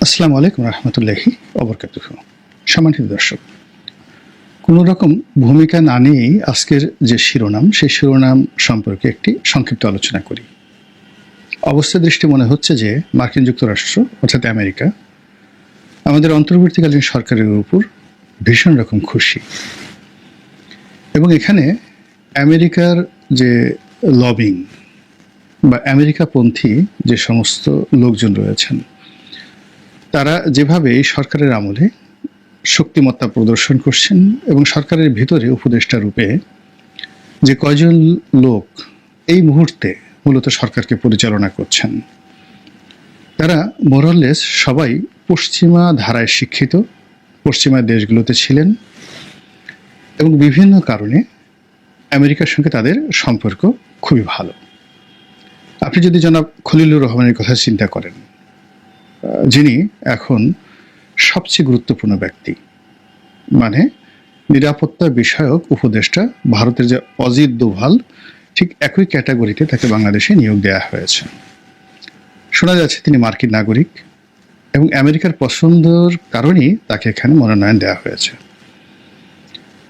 আসসালামু আলাইকুম রহমতুল্লাহি ওবরকাতুহু। সম্মানিত দর্শক, কোনো রকম ভূমিকা না নিয়েই আজকের যে শিরোনাম, সেই শিরোনাম সম্পর্কে একটি সংক্ষিপ্ত আলোচনা করি। অবস্থা দৃষ্টি মনে হচ্ছে যে মার্কিন যুক্তরাষ্ট্র অর্থাৎ আমেরিকা আমাদের অন্তর্বর্তীকালীন সরকারের উপর ভীষণ রকম খুশি, এবং এখানে আমেরিকার যে লবিং বা আমেরিকাপন্থী যে সমস্ত লোকজন রয়েছেন, তারা যেভাবে এই সরকারের আমলে শক্তিমত্তা প্রদর্শন করছেন এবং সরকারের ভিতরে উপদেষ্টা রূপে যে কয়জন লোক এই মুহূর্তে মূলত সরকারকে পরিচালনা করছেন, তারা মোরাললেস সবাই পশ্চিমা ধারায় শিক্ষিত, পশ্চিমা দেশগুলোতে ছিলেন এবং বিভিন্ন কারণে আমেরিকার সঙ্গে তাদের সম্পর্ক খুবই ভালো। আপনি যদি জনাব খলিলুর রহমানের কথা চিন্তা করেন, যিনি এখন সবচেয়ে গুরুত্বপূর্ণ ব্যক্তি, মানে নিরাপত্তা বিষয়ক উপদেষ্টা, ভারতের যে অজিত দোভাল, ঠিক একই ক্যাটাগরিতে তাকে বাংলাদেশে নিয়োগ দেওয়া হয়েছে। শোনা যাচ্ছে তিনি মার্কিন নাগরিক এবং আমেরিকার পছন্দের কারণেই তাকে এখানে মনোনয়ন দেওয়া হয়েছে।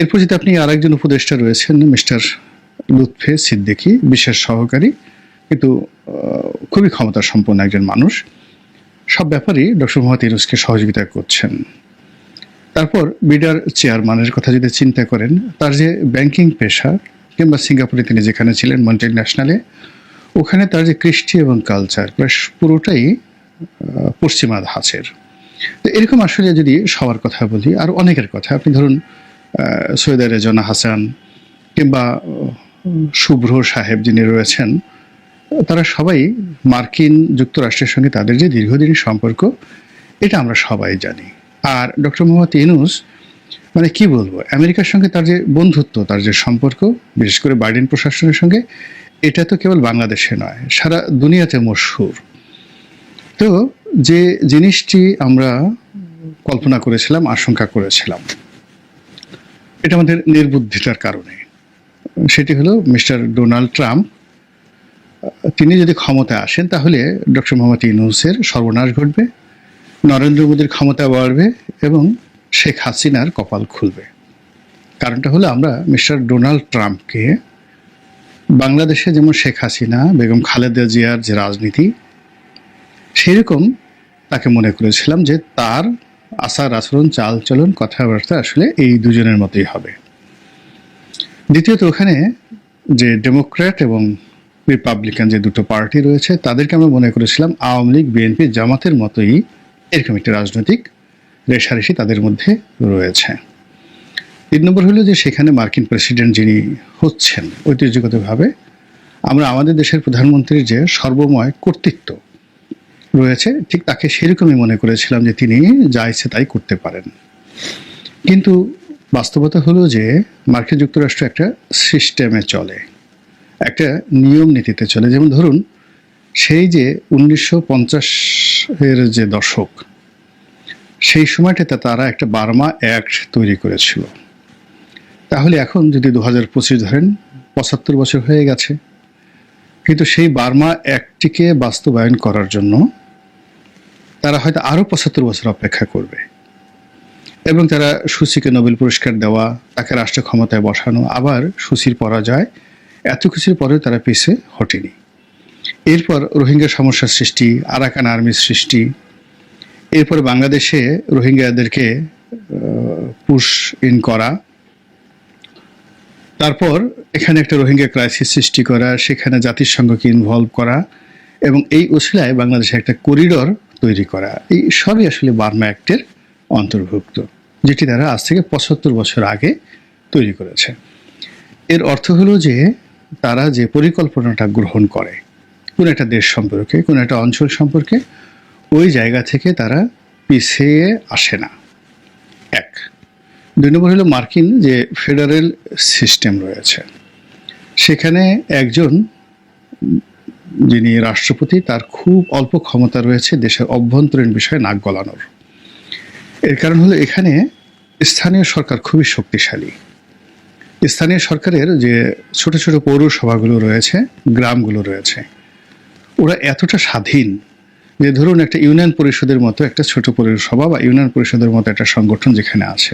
এরপর যদি আপনি আরেকজন উপদেষ্টা রয়েছেন মিস্টার লুৎফে সিদ্দিকী, বিশেষ সহকারী, কিন্তু খুবই ক্ষমতা সম্পন্ন একজন মানুষ, সব ব্যাপারেই ডক্টর মোহাম্মদ ইউনূসকে সহযোগিতা করছেন। তারপর বিডার চেয়ারম্যানের কথা যদি চিন্তা করেন, তার যে ব্যাংকিং পেশা, কিংবা সিঙ্গাপুরে তিনি যেখানে ছিলেন মন্টেল ন্যাশনালে, ওখানে তার যে কৃষ্টি এবং কালচার প্রায় পুরোটাই পশ্চিমা ধাঁচের। তো এরকম আসলে যদি সবার কথা বলি, আর অনেকের কথা, আপনি ধরুন সৈয়দা রেজনা হাসান কিংবা শুভ্র সাহেব যিনি রয়েছেন, তারা সবাই মার্কিন যুক্তরাষ্ট্রের সঙ্গে তাদের যে দীর্ঘদিনের সম্পর্ক, এটা আমরা সবাই জানি। আর ডক্টর মোহাম্মদ ইউনূস, মানে কি বলবো, আমেরিকার সঙ্গে তার যে বন্ধুত্ব, তার যে সম্পর্ক, বিশেষ করে বাইডেন প্রশাসনের সঙ্গে, এটা তো কেবল বাংলাদেশে নয়, সারা দুনিয়াতে মশহুর। তো যে জিনিসটি আমরা কল্পনা করেছিলাম, আশঙ্কা করেছিলাম, এটা আমাদের নির্বুদ্ধিতার কারণে, সেটি হলো মিস্টার ডোনাল্ড ট্রাম্প, তিনি যদি ক্ষমতায় আসেন তাহলে ডক্টর মোহাম্মদ ইউনূসের সর্বনাশ ঘটবে, নরেন্দ্র মোদীর ক্ষমতা বাড়বে এবং শেখ হাসিনার কপাল খুলবে। কারণটা হলো, আমরা মিস্টার ডোনাল্ড ট্রাম্পকে বাংলাদেশে যেমন শেখ হাসিনা, বেগম খালেদা জিয়ার যে রাজনীতি, সেরকম তাকে মনে করেছিলাম যে তার আচার আচরণ, চাল চলন, কথাবার্তা আসলে এই দুজনের মতোই হবে। দ্বিতীয়ত, ওখানে যে ডেমোক্র্যাট এবং রিপাবলিকান যে দুটো পার্টি রয়েছে, তাদেরকে আমরা মনে করেছিলাম আওয়ামী লীগ, বিএনপি, জামাতের মতোই এরকম একটি রাজনৈতিক রেশারেশি তাদের মধ্যে রয়েছে। 3 নম্বর হলো যে সেখানে মার্কিন প্রেসিডেন্ট যিনি হচ্ছেন, ঐতিহ্যগতভাবে আমরা আমাদের দেশের প্রধানমন্ত্রীর যে সর্বময় কর্তৃত্ব রয়েছে, ঠিক তাকে সেরকমই মনে করেছিলাম যে তিনি যা ইচ্ছে তাই করতে পারেন। কিন্তু বাস্তবতা হলো যে মার্কিন যুক্তরাষ্ট্র একটা সিস্টেমে চলে, একটা নিয়ম নীতিতে চলে। যেমন ধরুন, সেই যে 1950-এর যে দশক, সেই সময়টাতে তারা একটা বার্মা অ্যাক্ট তৈরি করেছিল। তাহলে এখন যদি 2025 ধরেন, 75 বছর হয়ে গেছে, কিন্তু সেই বার্মা অ্যাক্টটিকে বাস্তবায়ন করার জন্য তারা হয়তো আরও 75 বছর অপেক্ষা করবে, এবং তারা সুচিকে নোবেল পুরস্কার দেওয়া, তাকে রাষ্ট্র ক্ষমতায় বসানো, আবার সুচির পরাজয়, এত কিছুর পরেও তারা পিছে হটেনি। এরপর রোহিঙ্গা সমস্যার সৃষ্টি, আরাকান আর্মির সৃষ্টি, এরপর বাংলাদেশে রোহিঙ্গাদেরকে পুশ ইন করা, তারপর এখানে একটা রোহিঙ্গা ক্রাইসিস সৃষ্টি করা, সেখানে জাতিসংঘকে ইনভলভ করা, এবং এই ওসিলায় বাংলাদেশে একটা করিডর তৈরি করা, এই সবই আসলে বার্মা অ্যাক্টের অন্তর্ভুক্ত, যেটি তারা আজ থেকে 75 বছর আগে তৈরি করেছে। এর অর্থ হলো যে তারা যে পরিকল্পনাটা গ্রহণ করে কোন একটা দেশ সম্পর্কে, কোন একটা অঞ্চল সম্পর্কে, ওই জায়গা থেকে তারা পিছিয়ে আসে না। 1। 2 নম্বর হলো মার্কিন যে ফেডারেল সিস্টেম রয়েছে, সেখানে একজন যিনি রাষ্ট্রপতি, তার খুব অল্প ক্ষমতা রয়েছে দেশের অভ্যন্তরীণ বিষয়ে নাক গলানোর। এর কারণ হলো এখানে স্থানীয় সরকার খুবই শক্তিশালী। স্থানীয় সরকারের যে ছোট ছোট পৌরসভাগুলো রয়েছে, গ্রামগুলো রয়েছে, ওরা এতটা স্বাধীন যে ধরুন একটা ইউনিয়ন পরিষদের মতো একটা ছোট পৌরসভা বা ইউনিয়ন পরিষদের মতো একটা সংগঠন যেখানে আছে,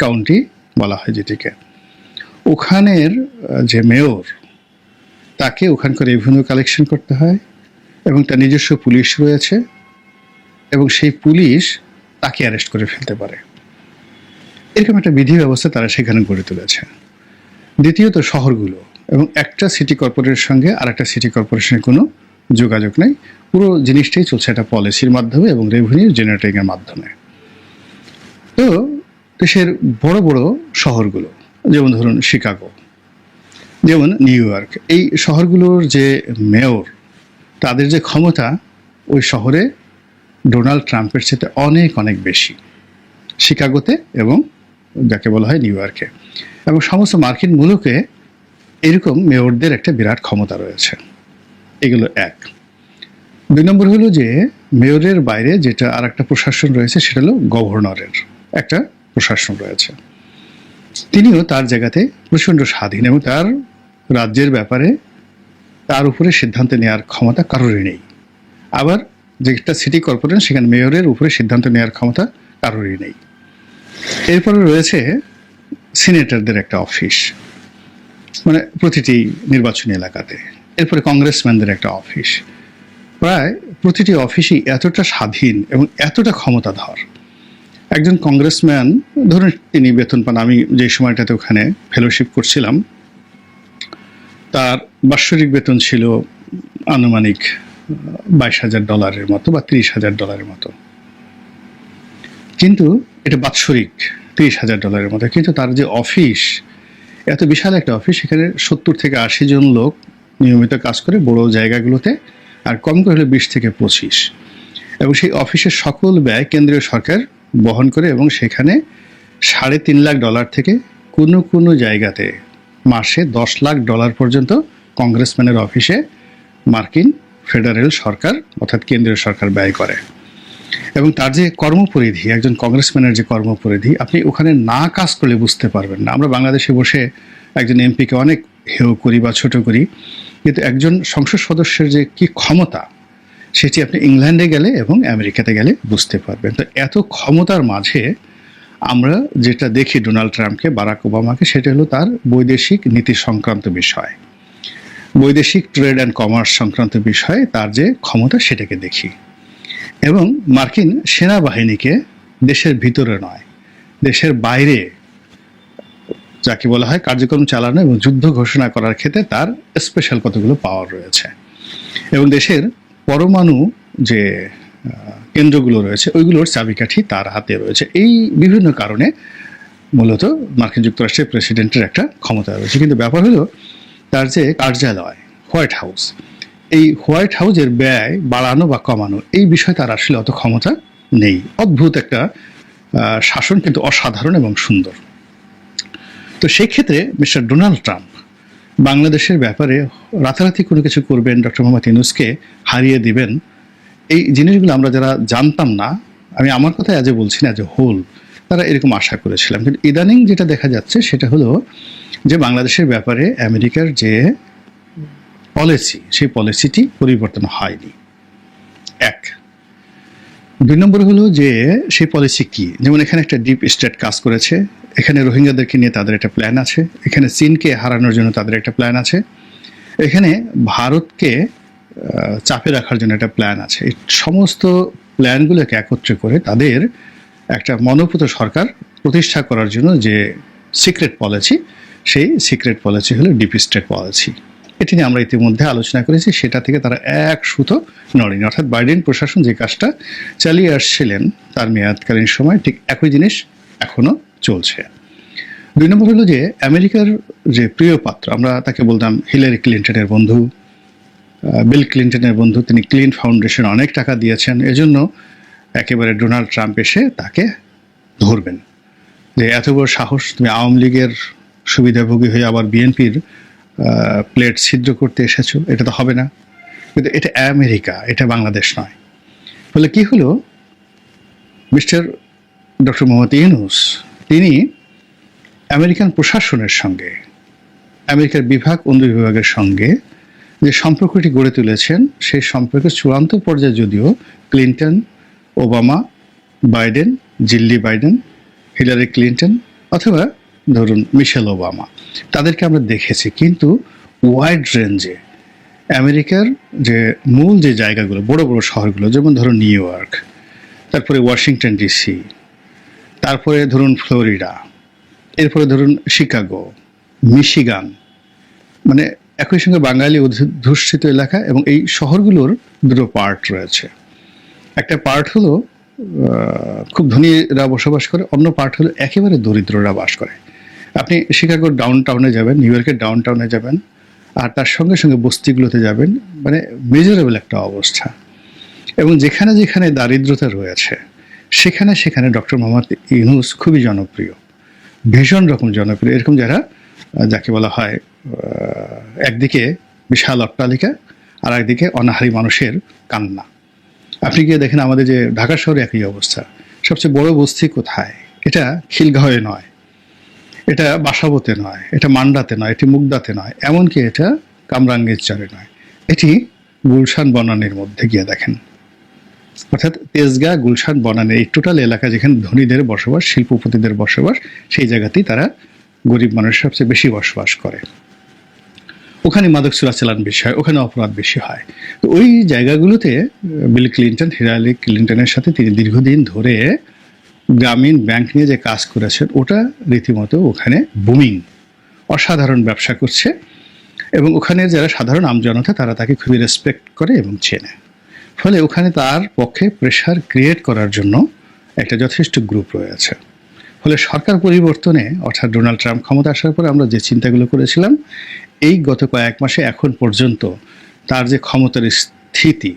কাউন্টি বলা হয় যেটিকে, ওখানের যে মেয়র, তাকে ওখানকার রেভিনিউ কালেকশন করতে হয় এবং তার নিজস্ব পুলিশ রয়েছে এবং সেই পুলিশ তাকে অ্যারেস্ট করে ফেলতে পারে। এরকম একটা বিধি ব্যবস্থা তারা সেখানে গড়ে তুলেছে। দ্বিতীয়ত শহরগুলো, এবং একটা সিটি কর্পোরেশনের সঙ্গে আর একটা সিটি কর্পোরেশনের কোনো যোগাযোগ নেই, পুরো জিনিসটাই চলছে একটা পলিসির মাধ্যমে এবং রেভিনিউ জেনারেটিংয়ের মাধ্যমে। তো দেশের বড় বড় শহরগুলো, যেমন ধরুন শিকাগো, যেমন নিউ ইয়র্ক, এই শহরগুলোর যে মেয়র, তাদের যে ক্ষমতা ওই শহরে ডোনাল্ড ট্রাম্পের চেয়ে অনেক অনেক বেশি, শিকাগোতে এবং যাকে বলা হয় নিউ ইয়র্কে। এবং সমস্ত মার্কিন মুলুকে এরকম মেয়রদের একটা বিরাট ক্ষমতা রয়েছে। এগুলো এক। 2 নম্বর হলো যে মেয়রের বাইরে যেটা আর একটা প্রশাসন রয়েছে, সেটা হলো গভর্নরের একটা প্রশাসন রয়েছে। তিনিও তার জায়গাতে প্রচণ্ড স্বাধীন এবং তার রাজ্যের ব্যাপারে তার উপরে সিদ্ধান্ত নেওয়ার ক্ষমতা কারোরই নেই। আবার যেটা সিটি কর্পোরেশন, সেখানে মেয়রের উপরে সিদ্ধান্ত নেওয়ার ক্ষমতা কারোরই নেই। এরপরে রয়েছে সিনেটরদের একটা অফিস, মানে প্রতিটি নির্বাচনী এলাকাতে। এরপরে কংগ্রেসম্যানদের একটা অফিস। প্রায় প্রতিটি অফিসই এতটা স্বাধীন এবং এতটা ক্ষমতাধর। একজন কংগ্রেসম্যান ধরুন তিনি বেতন পান, আমি যে সময়টাতে ওখানে ফেলোশিপ করছিলাম তার বাৎসরিক বেতন ছিল আনুমানিক $22,000 মতো বা $30,000 মতো, কিন্তু এটা বাৎসরিক $30,000 মতো। কিন্তু তার যে অফিস, এত বিশাল একটা অফিস, সেখানে 70 থেকে 80 জন লোক নিয়মিত কাজ করে বড় জায়গাগুলোতে, আর কম করে হলে 20 থেকে 25। এবং সেই অফিসের সকল ব্যয় কেন্দ্রীয় সরকার বহন করে এবং সেখানে $3.5 লাখ থেকে কোনো কোনো জায়গাতে মাসে $10 লাখ পর্যন্ত কংগ্রেসম্যানের অফিসে মার্কিন ফেডারেল সরকার অর্থাৎ কেন্দ্রীয় সরকার ব্যয় করে। এবং তার যে কর্মপরিধি, একজন কংগ্রেসম্যানের যে কর্মপরিধি, আপনি ওখানে না কাজ করলে বুঝতে পারবেন না। আমরা বাংলাদেশে বসে একজন এমপিকে অনেক হেয় করি বা ছোট করি, কিন্তু একজন সংসদ সদস্যের যে কি ক্ষমতা, সেটি আপনি ইংল্যান্ডে গেলে এবং আমেরিকাতে গেলে বুঝতে পারবেন। তো এত ক্ষমতার মাঝে আমরা যেটা দেখি ডোনাল্ড ট্রাম্পকে, বারাক ওবামাকে, সেটা হলো তার বৈদেশিক নীতি সংক্রান্ত বিষয়, বৈদেশিক ট্রেড অ্যান্ড কমার্স সংক্রান্ত বিষয়ে তার যে ক্ষমতা, সেটাকে দেখি। এবং মার্কিন সেনাবাহিনীকে দেশের ভিতরে নয়, দেশের বাইরে যাকে বলা হয় কার্যক্রম চালানো এবং যুদ্ধ ঘোষণা করার ক্ষেত্রে তার স্পেশাল কতগুলো পাওয়ার রয়েছে। এবং দেশের পরমাণু যে কেন্দ্রগুলো রয়েছে ওইগুলোর চাবিকাঠি তার হাতে রয়েছে। এই বিভিন্ন কারণে মূলত মার্কিন যুক্তরাষ্ট্রের প্রেসিডেন্টের একটা ক্ষমতা রয়েছে। কিন্তু ব্যাপার হলো তার যে কার্যালয় হোয়াইট হাউস, এই হোয়াইট হাউসের ব্যয় বাড়ানো বা কমানো, এই বিষয়ে তার আসলে অত ক্ষমতা নেই। অদ্ভুত একটা শাসন, কিন্তু অসাধারণ এবং সুন্দর। তো সেই ক্ষেত্রে মিস্টার ডোনাল্ড ট্রাম্প বাংলাদেশের ব্যাপারে রাতারাতি কোনো কিছু করবেন, ডক্টর মোহাম্মদ ইউনূসকে হারিয়ে দিবেন, এই জিনিসগুলো আমরা যারা জানতাম না, আমি আমার কথা আজও বলছি না, যে হোল তারা এরকম আশা করেছিলাম। কিন্তু ইদানিং যেটা দেখা যাচ্ছে সেটা হলো যে বাংলাদেশের ব্যাপারে আমেরিকার যে পলিসি, সেই পলিসিটি পরিবর্তন হয়নি। 1 2 নম্বর হলো যে সেই পলিসি কি, যেমন এখানে একটা ডিপ স্টেট কাজ করেছে, এখানে রোহিঙ্গাদেরকে নিয়ে তাদের একটা প্ল্যান আছে, এখানে চীনকে হারানোর জন্য তাদের একটা প্ল্যান আছে, এখানে ভারতকে চাপে রাখার জন্য একটা প্ল্যান আছে। এই সমস্ত প্ল্যানগুলোকে একত্রে করে তাদের একটা মনোপুত সরকার প্রতিষ্ঠা করার জন্য যে সিক্রেট পলিসি, সেই সিক্রেট পলিসি হলো ডিপ স্টেট পলিসি। এটি নিয়ে আমরা ইতিমধ্যে আলোচনা করেছি। সেটা থেকে তারা এক সুতো নড়েনি, অর্থাৎ বাইডেন প্রশাসন যে কাজটা চালিয়ে আসছিলেন তার মেয়াদকালীন সময়, ঠিক একই জিনিস এখনো চলছে। 2 নম্বর হলো যে আমেরিকার যে প্রিয় পাত্র, আমরা তাকে বলতাম হিলারি ক্লিন্টনের বন্ধু, বিল ক্লিন্টনের বন্ধু, তিনি ক্লিন ফাউন্ডেশন অনেক টাকা দিয়েছেন, এজন্য একেবারে ডোনাল্ড ট্রাম্প এসে তাকে ধরবেন যে এত বড় সাহস, তুমি আওয়ামী লীগের সুবিধাভোগী হয়ে আবার বিএনপির প্লেট ছিদ্র করতে এসেছো, এটা তো হবে না। কিন্তু এটা আমেরিকা, এটা বাংলাদেশ নয়। ফলে কি হলো, মিস্টার ডক্টর মোহাম্মদ ইউনূস তিনি আমেরিকান প্রশাসনের সঙ্গে, আমেরিকার বিভাগ অন্য বিভাগের সঙ্গে যে সম্পর্কটি গড়ে তুলেছেন সেই সম্পর্কের চূড়ান্ত পর্যায়ে যদিও Clinton, Obama, Biden, Jill Biden, Hillary Clinton অথবা ধরুন মিশেল ওবামা, তাদেরকে আমরা দেখেছি, কিন্তু ওয়াইড রেঞ্জে আমেরিকার যে মূল যে জায়গাগুলো, বড় বড় শহরগুলো, যেমন ধরুন নিউ ইয়র্ক, তারপরে ওয়াশিংটন ডিসি, তারপরে ধরুন ফ্লোরিডা, এরপরে ধরুন শিকাগো, মিশিগান, মানে একই সঙ্গে বাঙালি অধ্যুষিত এলাকা, এবং এই শহরগুলোর দুটো পার্ট রয়েছে। একটা পার্ট হলো খুব ধনীরা বসবাস করে, অন্য পার্ট হলো একেবারে দরিদ্ররা বাস করে। আপনি শিকাগোর ডাউন টাউনে যাবেন, নিউ ইয়র্কের ডাউন টাউনে যাবেন, আর তার সঙ্গে সঙ্গে বস্তিগুলোতে যাবেন, মানে মেজারেবল একটা অবস্থা। এবং যেখানে যেখানে দারিদ্রতা রয়েছে সেখানে সেখানে ডক্টর মোহাম্মদ ইউনূস খুবই জনপ্রিয়, ভীষণ রকম জনপ্রিয়। এরকম যারা, যাকে বলা হয় একদিকে বিশাল অট্টালিকা আর একদিকে অনাহারী মানুষের কান্না। আপনি গিয়ে দেখেন আমাদের যে ঢাকা শহরে একই অবস্থা। সবচেয়ে বড় বস্তি কোথায়? এটা খিলগাঁওয়ে নয়, এটা বাসাবোতে নয়, এটা মান্ডাতে নয়, এটি মুগদাতে নয়, এমনকি এটা কামরাঙ্গীরচরে নয়, এটি গুলশান বনানীর মধ্যে গিয়ে দেখেন। অর্থাৎ তেজগাঁ, গুলশান, বনানী, এই টোটাল এলাকা যেখানে ধনীদের বসবাস, শিল্পপতিদের বসবাস, সেই জায়গাতেই তারা গরিব মানুষ সবচেয়ে বেশি বসবাস করে। ওখানে মাদক চোরাচালান বেশি হয়, ওখানে অপরাধ বেশি হয়। তো ওই জায়গাগুলোতে বিল ক্লিন্টন, হিলারি ক্লিন্টনের সাথে তিনি দীর্ঘদিন ধরে গ্রামীণ ব্যাংক নিয়ে যে কাজ করেছেন, ওটা রীতিমতো ওখানে বুমিং, অসাধারণ ব্যবসা করছে। এবং ওখানে যারা সাধারণ আমজনতা তারা তাকে খুবই রেসপেক্ট করে এবং চেনে। ফলে ওখানে তার পক্ষে প্রেশার ক্রিয়েট করার জন্য একটা যথেষ্ট গ্রুপ রয়েছে। ফলে সরকার পরিবর্তনে, অর্থাৎ ডোনাল্ড ট্রাম্প ক্ষমতা আসার পরে আমরা যে চিন্তাগুলো করেছিলাম, এই গত কয়েক মাসে এখন পর্যন্ত তার যে ক্ষমতার স্থিতি,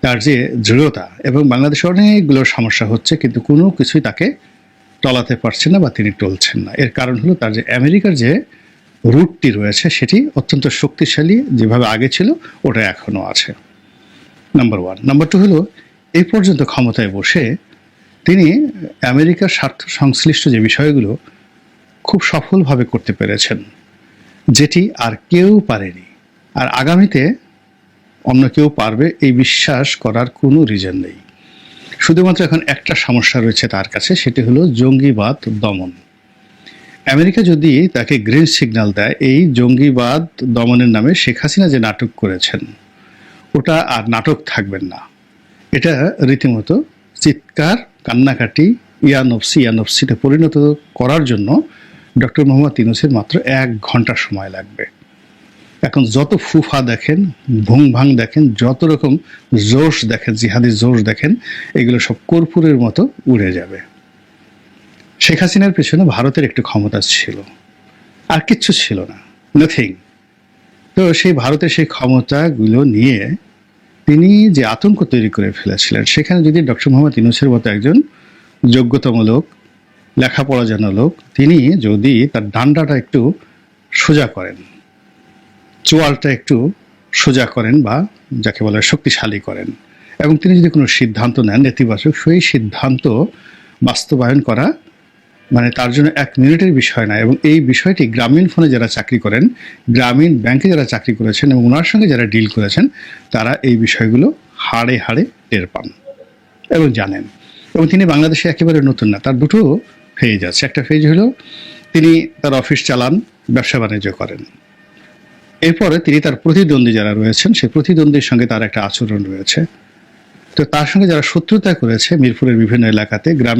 তার যে দৃঢ়তা, এবং বাংলাদেশে অনেকগুলো সমস্যা হচ্ছে কিন্তু কোনো কিছুই তাকে টলাতে পারছে না বা তিনি টলছেন না। এর কারণ হলো তার যে আমেরিকার যে রুটটি রয়েছে সেটি অত্যন্ত শক্তিশালী, যেভাবে আগে ছিল ওটা এখনও আছে, নাম্বার ওয়ান। নাম্বার টু হলো এই পর্যন্ত ক্ষমতায় বসে তিনি আমেরিকার স্বার্থ সংশ্লিষ্ট যে বিষয়গুলো খুব সফলভাবে করতে পেরেছেন, যেটি আর কেউ পারেনি, আর আগামীতে অন্য কেউ পারবে এই বিশ্বাস করার কোনো রিজন নেই। শুধুমাত্র এখন একটা সমস্যা রয়েছে তার কাছে, সেটি হলো জঙ্গিবাদ দমন। আমেরিকা যদি তাকে গ্রিন সিগন্যাল দেয়, এই জঙ্গিবাদ দমনের নামে শেখ হাসিনা যে নাটক করেছেন ওটা আর নাটক থাকবেন না। এটা রীতিমতো চিৎকার, কান্নাকাটি, ইয়ানফসিতে পরিণত করার জন্য ডক্টর মোহাম্মদ ইউনূসের মাত্র 1 ঘন্টা সময় লাগবে। এখন যত ফুফা দেখেন, ভুং ভাং দেখেন, যত রকম জোশ দেখেন, জিহাদি জোশ দেখেন, এগুলো সব কর্পূরের মতো উড়ে যাবে। শেখ হাসিনার পেছনে ভারতের একটু ক্ষমতা ছিল, আর কিচ্ছু ছিল না, নাথিং। তো সেই ভারতের সেই ক্ষমতাগুলো নিয়ে তিনি যে আতঙ্ক তৈরি করে ফেলেছিলেন, সেখানে যদি ডক্টর মোহাম্মদ ইউনূসের মতো একজন যোগ্যতম লোক, লেখাপড়া জানা লোক, তিনি যদি তার ডান্ডাটা একটু সোজা করেন, চোয়ালটা একটু সোজা করেন, বা যাকে বলে শক্তিশালী করেন, এবং তিনি যদি কোনো সিদ্ধান্ত নেন নেতিবাচক, সেই সিদ্ধান্ত বাস্তবায়ন করা মানে তার জন্য 1 মিনিটের বিষয় না। এবং এই বিষয়টি গ্রামীণ ফোনে যারা চাকরি করেন, গ্রামীণ ব্যাংকে যারা চাকরি করেছেন এবং ওনার সঙ্গে যারা ডিল করেছেন, তারা এই বিষয়গুলো হাড়ে হাড়ে টের পান এবং জানেন। এবং তিনি বাংলাদেশে একেবারে নতুন না, তার দুটো ফেজ আছে। একটা ফেজ হলো তিনি তার অফিস চালান, ব্যবসা বাণিজ্য করেন, এরপরে তিনি তার প্রতিদ্বন্দ্বী যারা রয়েছেন সেই প্রতিদ্বন্দ্বীর সঙ্গে তার একটা আচরণ রয়েছে। তো তার সঙ্গে যারা শত্রুতা করেছে মিরপুরের বিভিন্ন এলাকাতে, গ্রাম